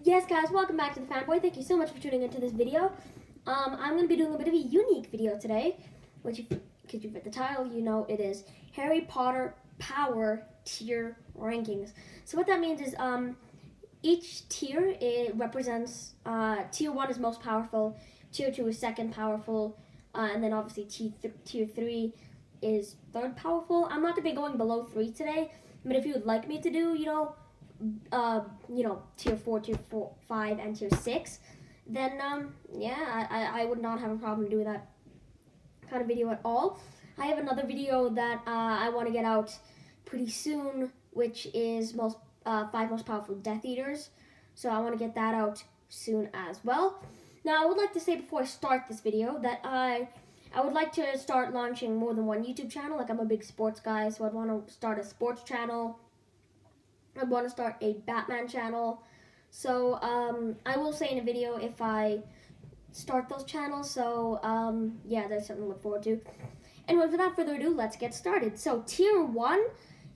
Yes, guys, welcome back to the Fanboy. Thank you so much for tuning into this video. I'm going to be doing a bit of a unique video today, which, because you've read the title, you know it is Harry Potter Power Tier Rankings. So what that means is each tier, it represents, Tier 1 is most powerful, Tier 2 is second powerful, and then obviously Tier 3 is third powerful. I'm not going to be going below 3 today, but if you would like me to do, tier 4, tier 5, and tier 6, then, I would not have a problem doing that kind of video at all. I have another video that I want to get out pretty soon, which is 5 most powerful Death Eaters. So I want to get that out soon as well. Now, I would like to say before I start this video that I would like to start launching more than one YouTube channel. Like, I'm a big sports guy, so I'd want to start a sports channel. I want to start a Batman channel. So I will say in a video if I start those channels. So there's something to look forward to. Anyway, without further ado, let's get started. So tier 1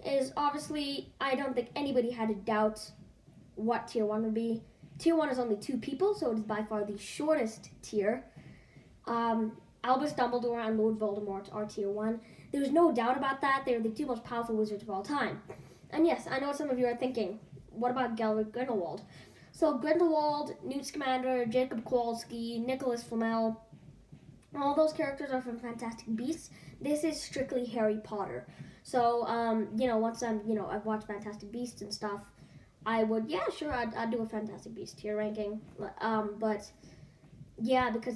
is obviously, I don't think anybody had a doubt what tier 1 would be. Tier 1 is only 2 people, so it is by far the shortest tier. Albus Dumbledore and Lord Voldemort are tier 1. There's no doubt about that. They're the 2 most powerful wizards of all time. And yes, I know some of you are thinking, what about Gellert Grindelwald? So Grindelwald, Newt Scamander, Jacob Kowalski, Nicholas Flamel, all those characters are from Fantastic Beasts. This is strictly Harry Potter. So, once I've watched Fantastic Beasts and stuff, I would, I'd do a Fantastic Beasts tier ranking. Because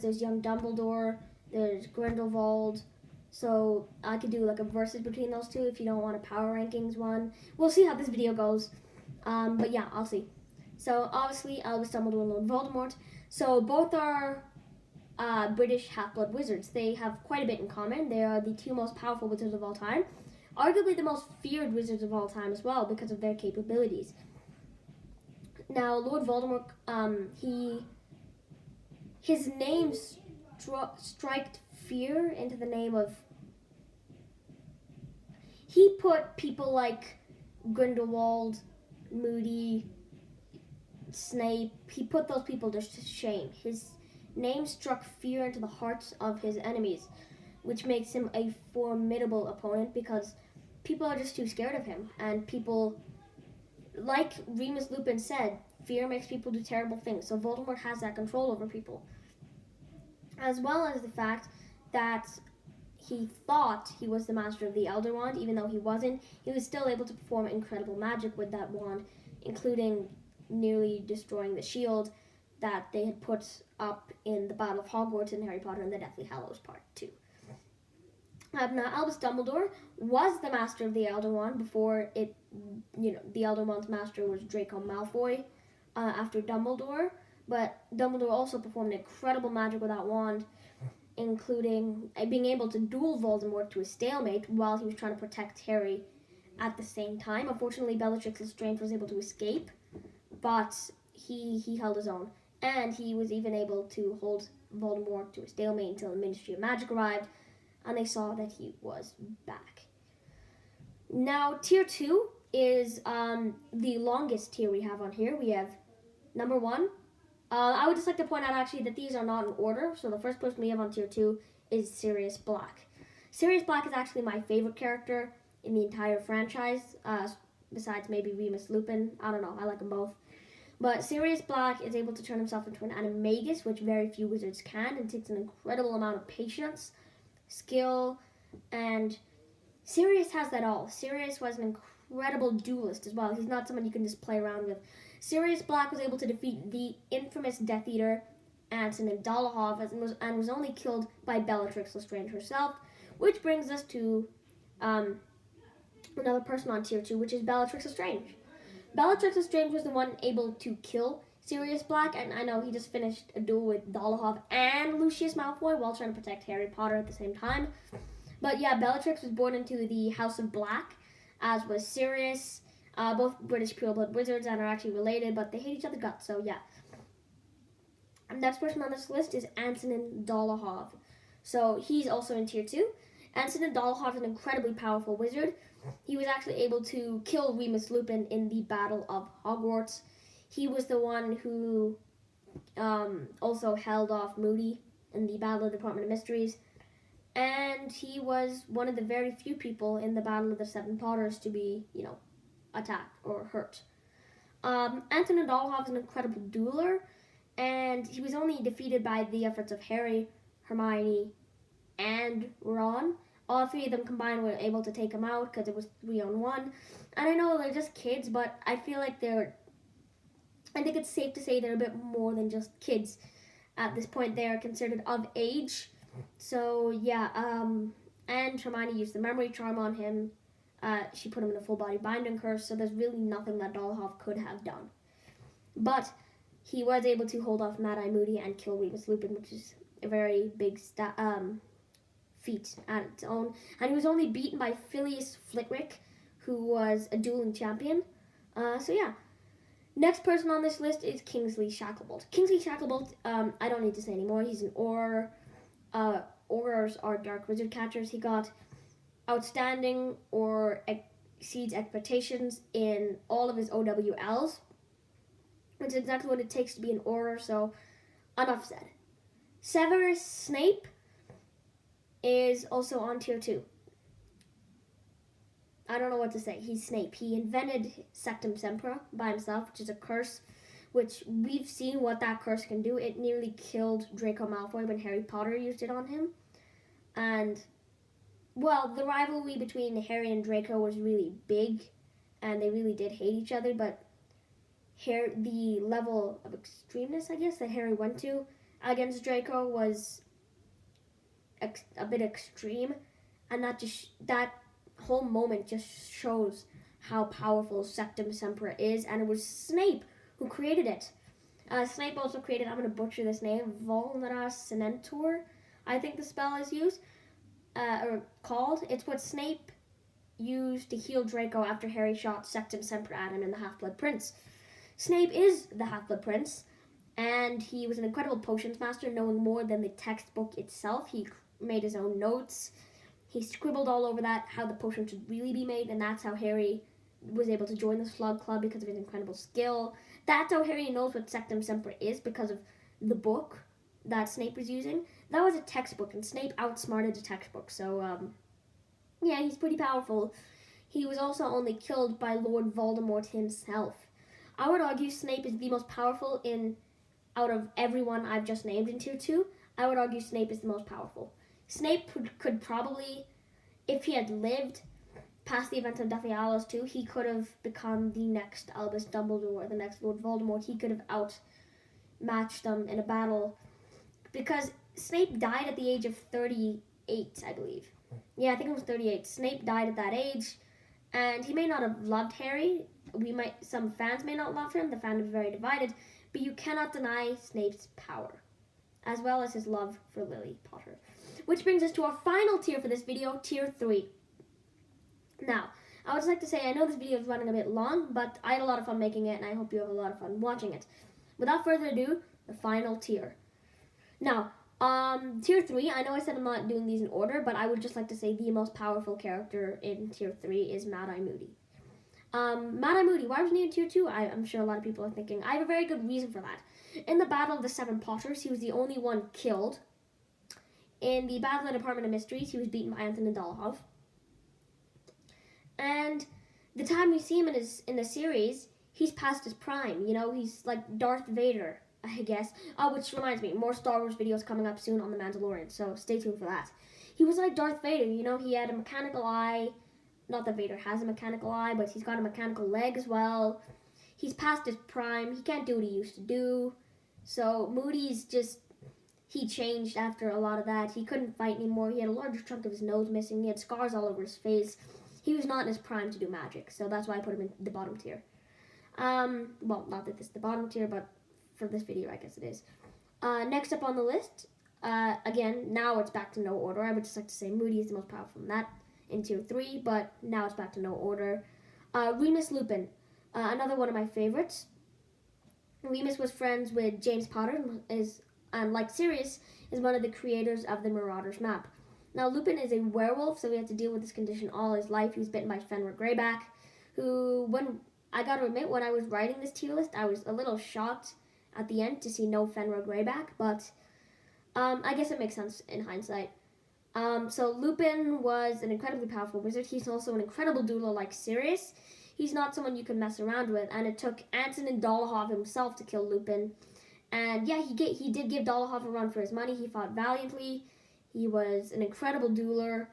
there's young Dumbledore, there's Grindelwald. So I could do like a versus between those two if you don't want a power rankings one. We'll see how this video goes. I'll see. So obviously Albus Dumbledore and Lord Voldemort. So both are British half-blood wizards. They have quite a bit in common. They are the 2 most powerful wizards of all time. Arguably the most feared wizards of all time as well because of their capabilities. Now Lord Voldemort, his name striked fear into the name of. He put people like Grindelwald, Moody, Snape, he put those people to shame. His name struck fear into the hearts of his enemies, which makes him a formidable opponent because people are just too scared of him. And people, like Remus Lupin said, fear makes people do terrible things. So Voldemort has that control over people. As well as the fact that he thought he was the master of the Elder Wand, even though he wasn't. He was still able to perform incredible magic with that wand, including nearly destroying the shield that they had put up in the Battle of Hogwarts in Harry Potter and the Deathly Hallows Part 2. Now, Albus Dumbledore was the master of the Elder Wand before the Elder Wand's master was Draco Malfoy after Dumbledore. But Dumbledore also performed incredible magic with that wand, including being able to duel Voldemort to a stalemate while he was trying to protect Harry at the same time. Unfortunately, Bellatrix Lestrange was able to escape, but he held his own. And he was even able to hold Voldemort to a stalemate until the Ministry of Magic arrived, and they saw that he was back. Now, Tier 2 is the longest tier we have on here. We have number 1. I would just like to point out, actually, that these are not in order. So the first person we have on Tier 2 is Sirius Black. Sirius Black is actually my favorite character in the entire franchise, besides maybe Remus Lupin. I don't know, I like them both. But Sirius Black is able to turn himself into an animagus, which very few wizards can, and takes an incredible amount of patience, skill, and Sirius has that all. Sirius was an incredible duelist as well. He's not someone you can just play around with. Sirius Black was able to defeat the infamous Death Eater, Antonin Dolohov, and was only killed by Bellatrix Lestrange herself, which brings us to another person on Tier 2, which is Bellatrix Lestrange. Bellatrix Lestrange was the one able to kill Sirius Black, and I know he just finished a duel with Dolohov and Lucius Malfoy while trying to protect Harry Potter at the same time. But yeah, Bellatrix was born into the House of Black, as was Sirius. Both British pureblood wizards and are actually related, but they hate each other guts, so yeah. The next person on this list is Antonin Dolohov. So he's also in Tier 2. Antonin Dolohov is an incredibly powerful wizard. He was actually able to kill Remus Lupin in the Battle of Hogwarts. He was the one who also held off Moody in the Battle of the Department of Mysteries. And he was one of the very few people in the Battle of the Seven Potters to be, attacked or hurt. Antonin Dolohov is an incredible dueler, and he was only defeated by the efforts of Harry, Hermione, and Ron. All three of them combined were able to take him out because it was 3-on-1. And I know they're just kids, but I feel like I think it's safe to say they're a bit more than just kids. At this point, they are considered of age. So, yeah, and Hermione used the memory charm on him. She put him in a full body binding curse, so there's really nothing that Dolohov could have done. But he was able to hold off Mad-Eye Moody and kill Remus Lupin, which is a very big feat at its own. And he was only beaten by Filius Flitwick, who was a dueling champion. So yeah. Next person on this list is Kingsley Shacklebolt. Kingsley Shacklebolt, I don't need to say anymore. He's an Auror. Aurors are dark wizard catchers. He got outstanding or exceeds expectations in all of his OWLs, which is exactly what it takes to be an Auror, so enough said. Severus Snape is also on tier 2. I don't know what to say. He's Snape. He invented Sectum Sempra by himself, which is a curse, which we've seen what that curse can do. It nearly killed Draco Malfoy when Harry Potter used it on him. And, well, the rivalry between Harry and Draco was really big, and they really did hate each other, but the level of extremeness, I guess, that Harry went to against Draco was a bit extreme, and that whole moment just shows how powerful Sectum Sempra is, and it was Snape who created it. Snape also created, I'm going to butcher this name, Volnara Senentor, I think the spell is used, or called. It's what Snape used to heal Draco after Harry shot Sectum Sempra at him in the Half-Blood Prince. Snape is the Half-Blood Prince, and he was an incredible potions master, knowing more than the textbook itself. He made his own notes. He scribbled all over that how the potion should really be made, and that's how Harry was able to join the Slug Club because of his incredible skill. That's how Harry knows what Sectum Sempra is, because of the book that Snape was using. That was a textbook, and Snape outsmarted the textbook, so, yeah, he's pretty powerful. He was also only killed by Lord Voldemort himself. I would argue Snape is the most powerful out of everyone I've just named in Tier 2. I would argue Snape is the most powerful. Snape could probably, if he had lived past the events of Deathly Hallows 2, he could have become the next Albus Dumbledore, the next Lord Voldemort. He could have outmatched them in a battle, because Snape died at the age of 38, I believe. Yeah, I think it was 38. Snape died at that age, and he may not have loved Harry. Some fans may not love him. The fandom is very divided, but you cannot deny Snape's power, as well as his love for Lily Potter. Which brings us to our final tier for this video, Tier 3. Now, I would just like to say, I know this video is running a bit long, but I had a lot of fun making it, and I hope you have a lot of fun watching it. Without further ado, the final tier. Now, Tier 3, I know I said I'm not doing these in order, but I would just like to say the most powerful character in Tier 3 is Mad-Eye Moody. Mad-Eye Moody, why was he in Tier 2? I'm sure a lot of people are thinking. I have a very good reason for that. In the Battle of the Seven Potters, he was the only one killed. In the Battle of the Department of Mysteries, he was beaten by Antonin Dolohov. And the time we see him in the series, he's past his prime. You know, he's like Darth Vader, I guess. Which reminds me, more Star Wars videos coming up soon on The Mandalorian, so stay tuned for that. He was like Darth Vader, you know, he had a mechanical eye. Not that Vader has a mechanical eye, but he's got a mechanical leg as well. He's past his prime. He can't do what he used to do. So Moody's he changed after a lot of that. He couldn't fight anymore. He had a larger chunk of his nose missing. He had scars all over his face. He was not in his prime to do magic, so that's why I put him in the bottom tier. Well, not that this is the bottom tier, but for this video, I guess it is. Next up on the list, again, now it's back to no order. I would just like to say Moody is the most powerful in Tier 3, but now it's back to no order. Remus Lupin, another one of my favorites. Remus was friends with James Potter, like Sirius, is one of the creators of the Marauders map. Now, Lupin is a werewolf, so he had to deal with this condition all his life. He was bitten by Fenrir Greyback, who, when I gotta admit, when I was writing this tier list, I was a little shocked at the end to see no Fenrir Greyback, but I guess it makes sense in hindsight. So Lupin was an incredibly powerful wizard. He's also an incredible dueler like Sirius. He's not someone you can mess around with, and it took Antonin Dolohov himself to kill Lupin. And yeah, he did give Dolohov a run for his money. He fought valiantly. He was an incredible dueler,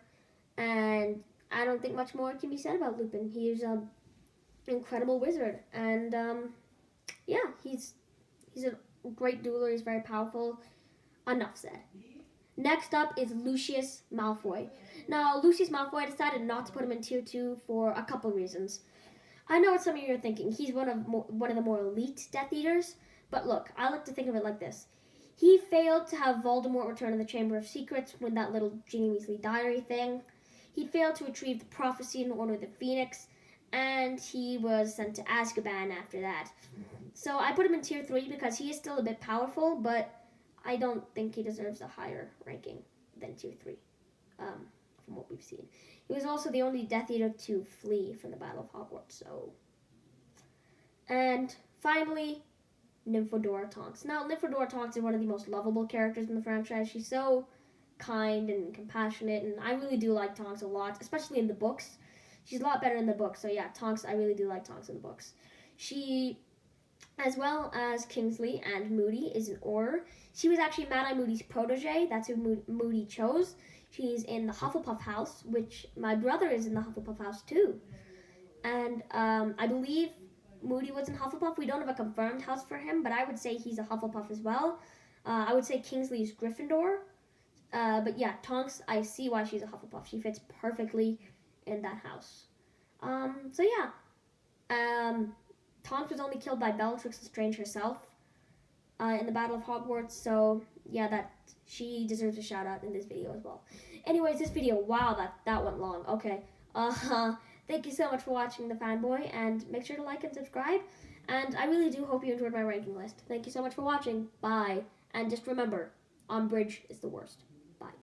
and I don't think much more can be said about Lupin. He's an incredible wizard, and yeah, he's a great dueler. He's very powerful. Enough said. Next up is Lucius Malfoy. Now, Lucius Malfoy, I decided not to put him in tier 2 for a couple reasons. I know what some of you are thinking. He's one of the more elite Death Eaters, but look, I like to think of it like this. He failed to have Voldemort return to the Chamber of Secrets with that little Ginny Weasley diary thing. He failed to retrieve the prophecy in Order of the Phoenix, and he was sent to Azkaban after that. So I put him in tier 3 because he is still a bit powerful, but I don't think he deserves a higher ranking than tier 3, from what we've seen. He was also the only Death Eater to flee from the Battle of Hogwarts, so... And finally, Nymphadora Tonks. Now, Nymphadora Tonks is one of the most lovable characters in the franchise. She's so kind and compassionate, and I really do like Tonks a lot, especially in the books. She's a lot better in the books, so yeah, Tonks, I really do like Tonks in the books. She, as well as Kingsley and Moody, is an Auror. She was actually Mad-Eye Moody's protege. That's who Moody chose. She's in the Hufflepuff house, which my brother is in the Hufflepuff house too. And I believe Moody was in Hufflepuff. We don't have a confirmed house for him, but I would say he's a Hufflepuff as well. I would say Kingsley's Gryffindor. But yeah, Tonks, I see why she's a Hufflepuff. She fits perfectly in that house. So yeah. Tonks was only killed by Bellatrix Lestrange herself in the Battle of Hogwarts, so yeah, that she deserves a shout out in this video as well. Anyways, this video, wow, that went long. Okay, thank you so much for watching The Fanboy, and make sure to like and subscribe, and I really do hope you enjoyed my ranking list. Thank you so much for watching, bye, and just remember, Umbridge is the worst.